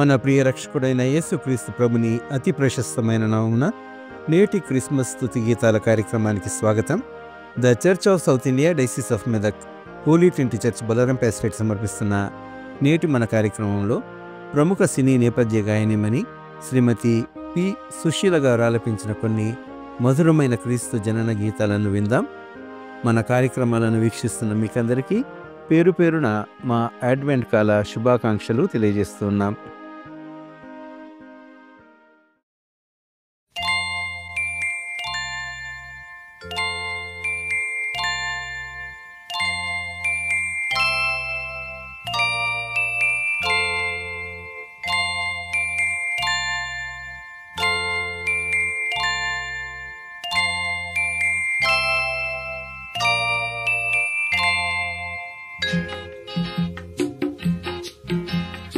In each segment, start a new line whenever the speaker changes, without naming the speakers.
మన ప్రియ రక్షకుడైన యేసుక్రీస్తు ప్రభుని అతి ప్రశస్తమైన నామమున నేటి క్రిస్మస్ స్తుతి గీతాల కార్యక్రమానికి స్వాగతం. The Church of South India Diocese of Medak Holy Trinity Church Balaram pastorate సమర్పిస్తున్న నేటి మన కార్యక్రమంలో ప్రముఖ సినీ నేపథ్య గాయనిమని శ్రీమతి పి సుశీల గారు ఆలపించిన కొన్ని మధురమైన క్రీస్తు జనన గీతాలను విందాం. మన కార్యక్రమాలను వీక్షిస్తున్న మీకందరికీ పేరు పేరున మా అడ్వెంట్ కాల శుభాకాంక్షలు తెలియజేస్తున్నాం.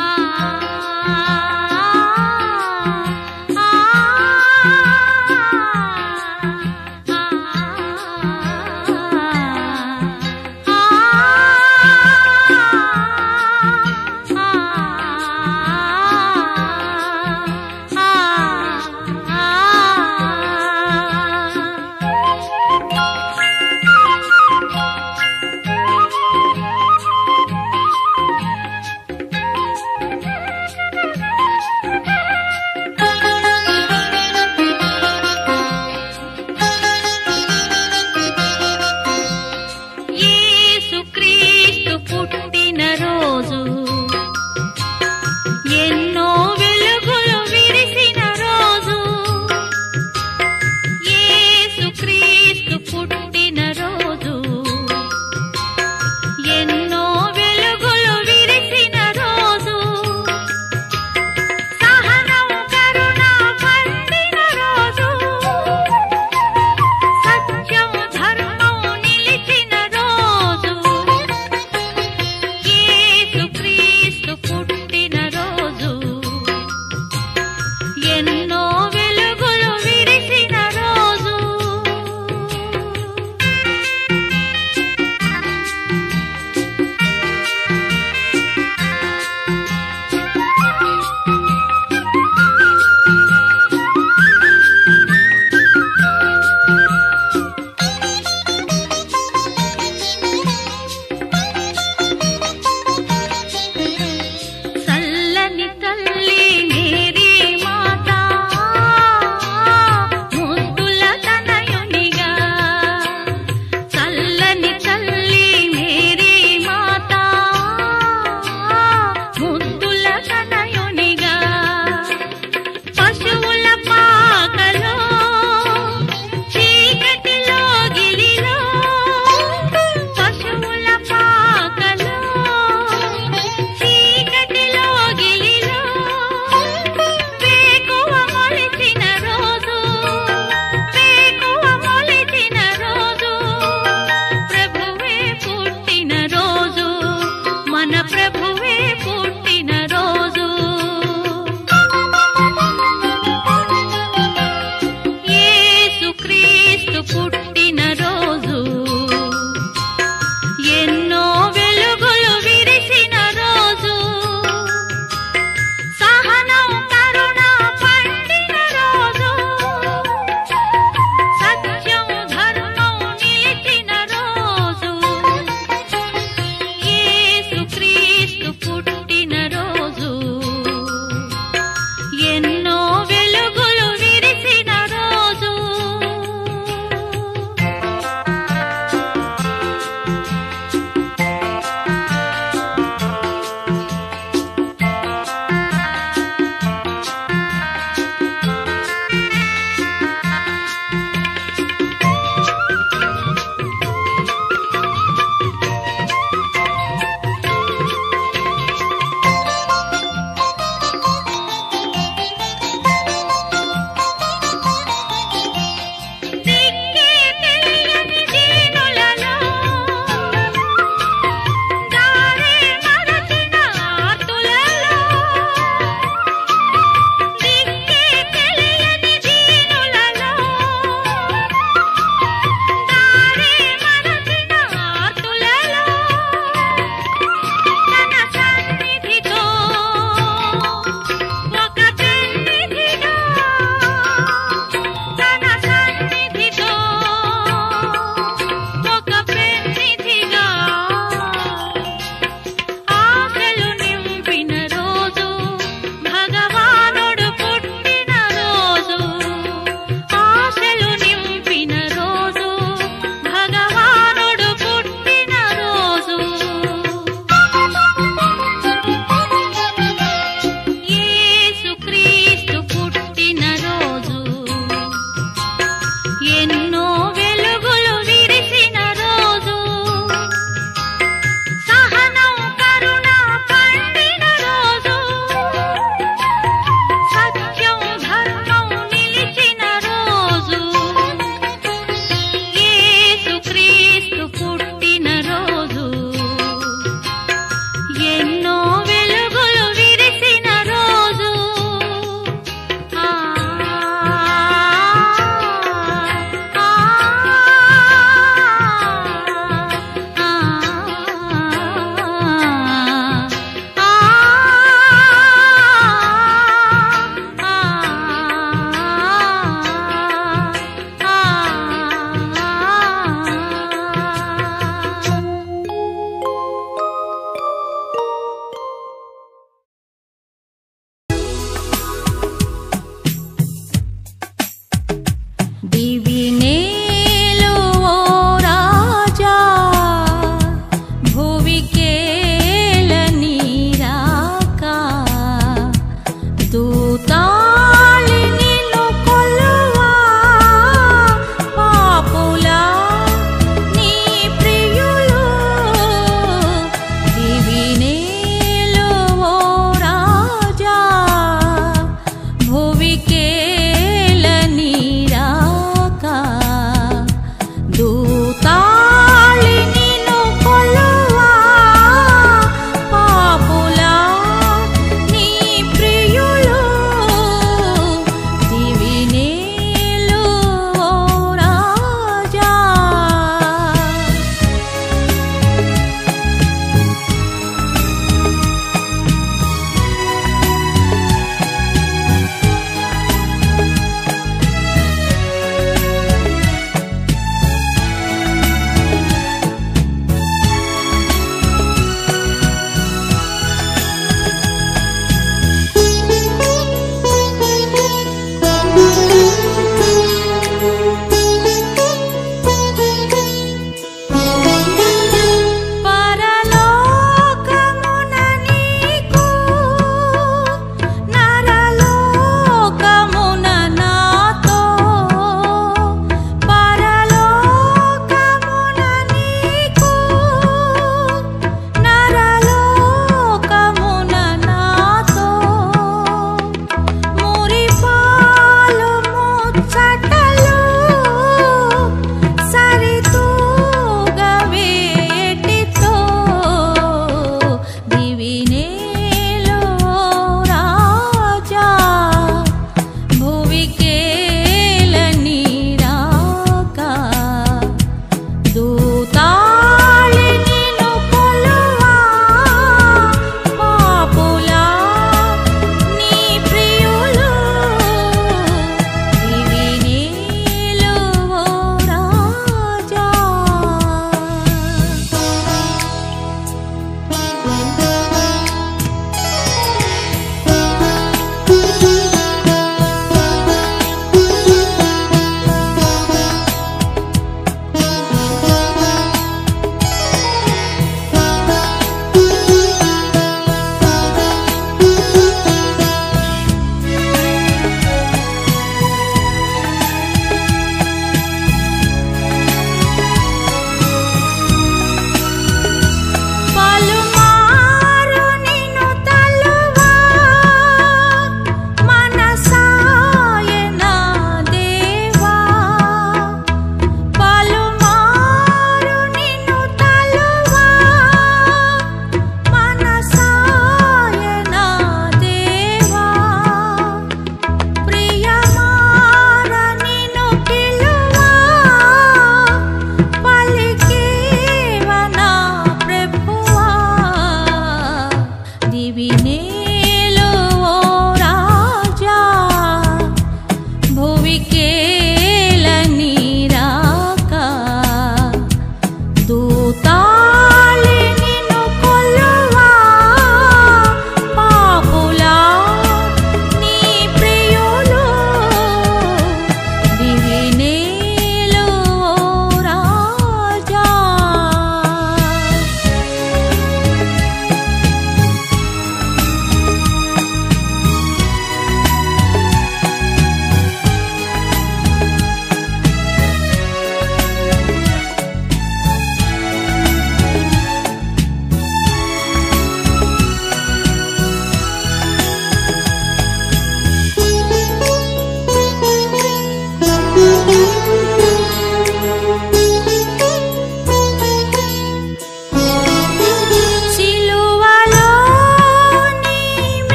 ఆ దూతాళి నిన్ను కొలువా పాపులా నీ ప్రియులు దివినేలు ఓ రాజా భువికేల నీరాక దూతాళి నిన్ను కొలువా పాపులా నీ ప్రియులు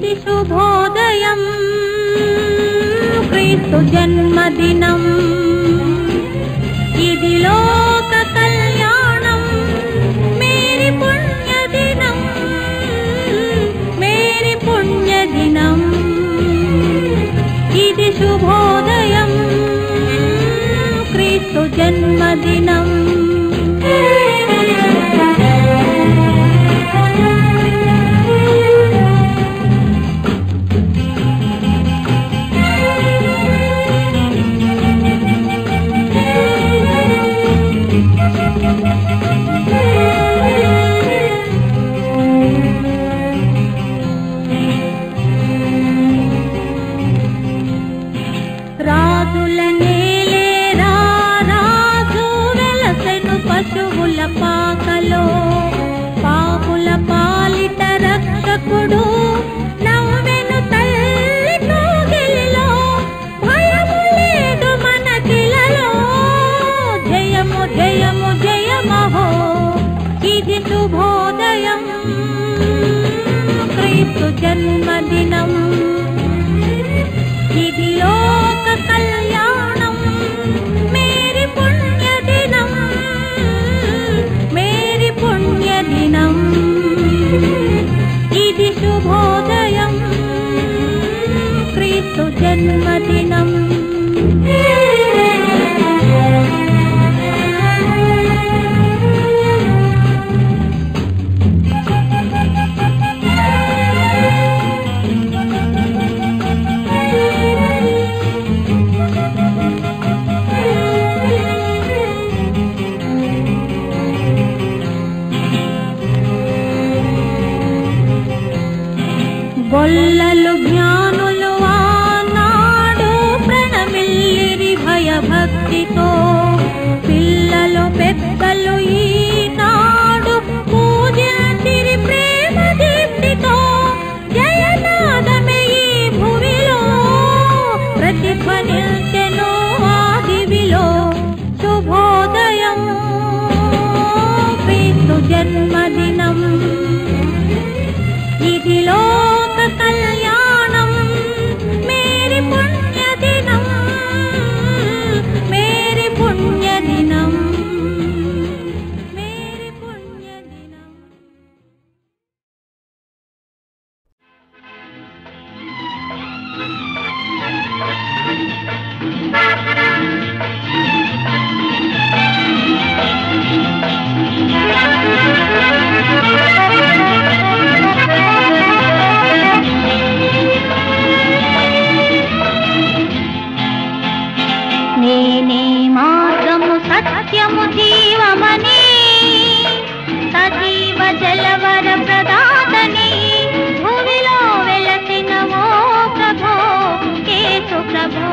ఇది శుభోదయం క్రీస్తు జన్మదినం ఇది లోక కళ్యాణం మేరీ పుణ్యదినం మేరీ పుణ్యదినం ఇది శుభోదయం క్రీస్తు జన్మదినం రాజుల నేలేరా రాజు వెలసెను పశువుల పాకలో పాపుల పాలిట రక్షకుడు నవ్వెను తల్లి కోగిలిలో భయము లేదు మనకిలలో జయము జయము జయమహో ఇది శుభోదయం క్రీస్తు జన్మదినం ఇది లోక కళ్యాణం మేరీ పుణ్యదినం మేరీ పుణ్యదినం ఇది శుభోదయం క్రీస్తు జన్మదినం గొల్లలు జ్ఞానులు ఆనాడు ప్రణమిల్లిరి భయభక్తితో పిల్లలు పెద్దలు ఈనాడు పూజించిరి ప్రేమ దీప్తితో జయనాదమే ఈ భువిలో ప్రతిధ్వనించెను ఆ దివిలో శుభోదయం క్రీస్తు జన్మదినం ఇది లోక కళ్యాణం మేరీ పుణ్యదినం మేరీ పుణ్యదినం మేరీ పుణ్యదినం నేనే మార్గము సత్యము జీవమని సజీవ జలవర ప్రదాతని భూమిలో వెలసిన ఓ ప్రభో యేసు ప్రభో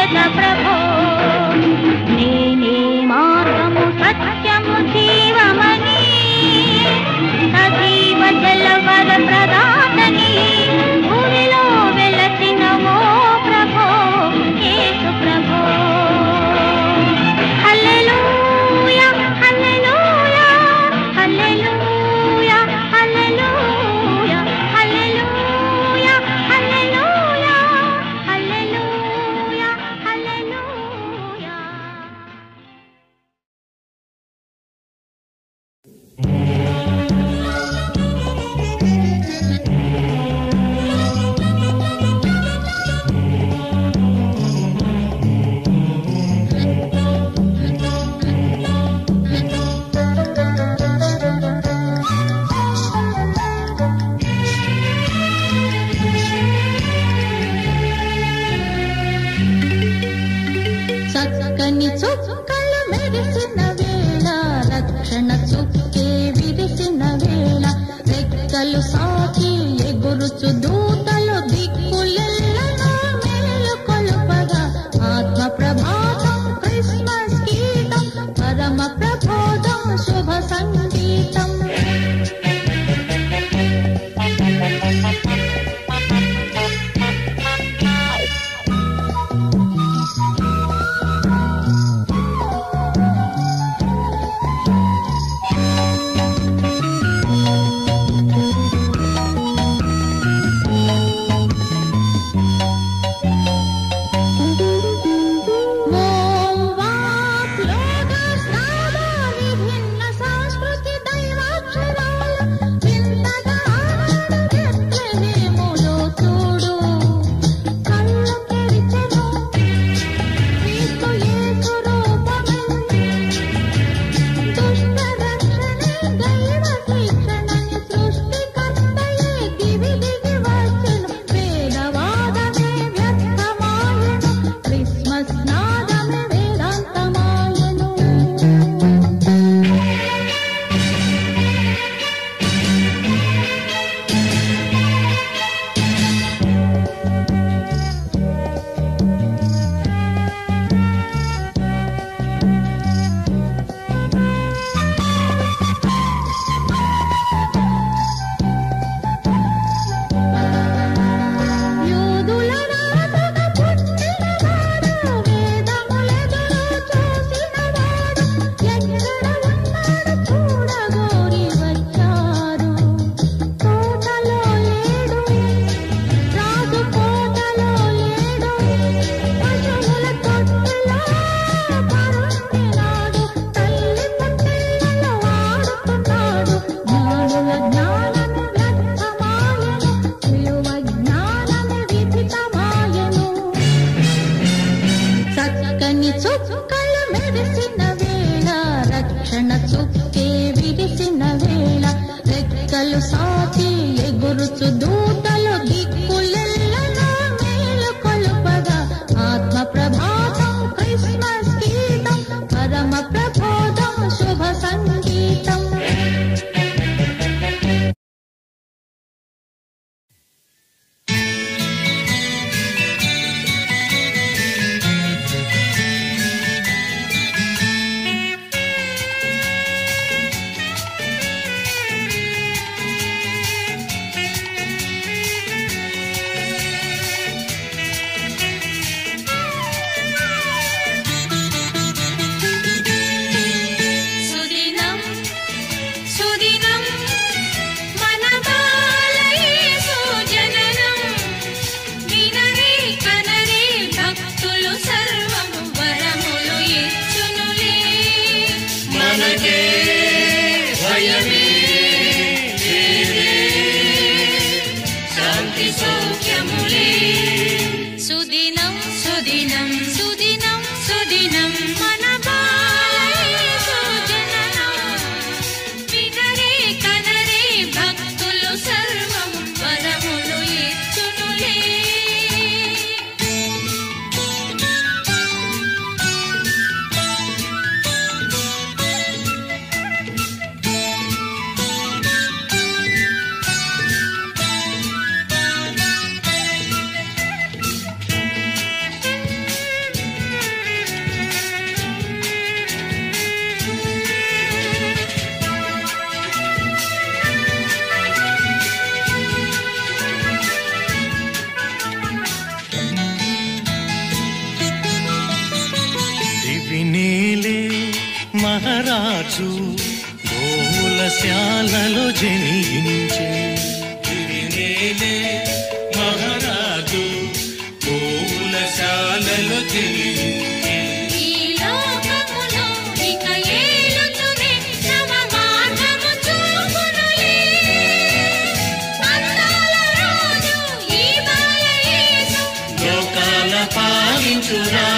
జగత ప్రభో నేనే మార్గము సత్యము జీవమని సజీవ జలవర ప్రదాతని భూమిలో వెలసిన ఓ ప్రభో యేసు ప్రభో హల్లెలూయా హల్లెలూయా హల్లెలూయా హల్లెలూయా హల్లెలూయా హల్లెలూయా హల్లెలూయా హల్లెలూయా.
చక్కని చుక్కలు మెరిసిన వేళ రక్షణ చుక్కే విరిసిన వేళ రెక్కలు సాకి ఎగురుచు దూతలు దిక్కులెల్లను మేలు కొలుపగా ఆత్మ ప్రభాతం క్రిస్మస్ గీతం పరమ ప్రబోధం శుభ సంగీతం.
మహారాజు గోవులశాలలో జనించే తిరినేలే మహారాజు గోవులశాలలో జనించే
ఈ లోకములో ఇక ఏలుతునే నవ మార్గము చూపునులే అందాల రాజు ఈ బాలయేసు
లోకాల పాలించురా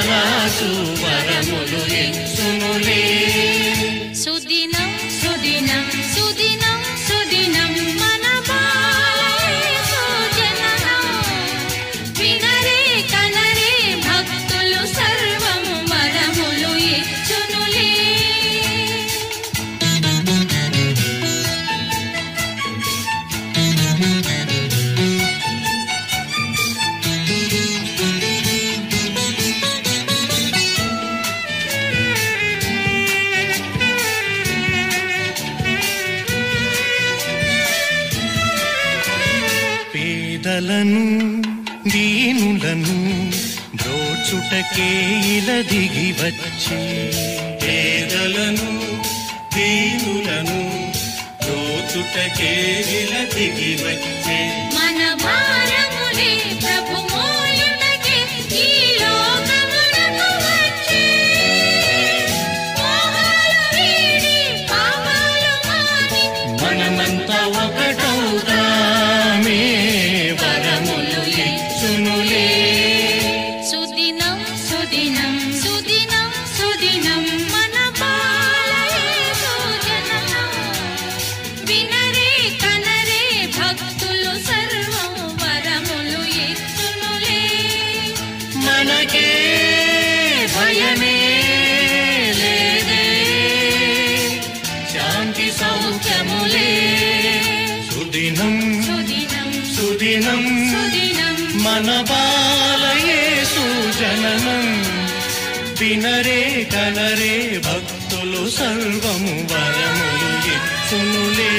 రాజు వరములు ఇచ్చునులే
సుదినం సుదినం సుదినం సుదినం మన బాలయేసు జననం వినరే కనరే భక్తులు సర్వము వరములు ఇచ్చునులే
పేదలను దీనులను బ్రోచుటకే ఇలా దిగి వచ్చే పేదలను దీనులను బ్రోచుటకే ఇలా దిగి వచ్చే
మన భారములే ప్రభు మోయుటకే ఈ లోకమునకు వచ్చే మోహాలు వీడి పాపాలు మాని
మనమంతా ఒకటవుతామే వరములు ఇచ్చునులే
సుదినం సుదినం సుదినం సుదినం మన బాలయేసు జననం వినరే కనరే భక్తులు సర్వం వరములు ఇచ్చునులే
మనకే భయమే లేదే శాంతి సౌఖ్యములే సుదినం
సుదినం
సుదినం
సుదినం
మన బాలయేసు జననం వినరే కనరే భక్తులు సర్వము వరములు ఇచ్చునులే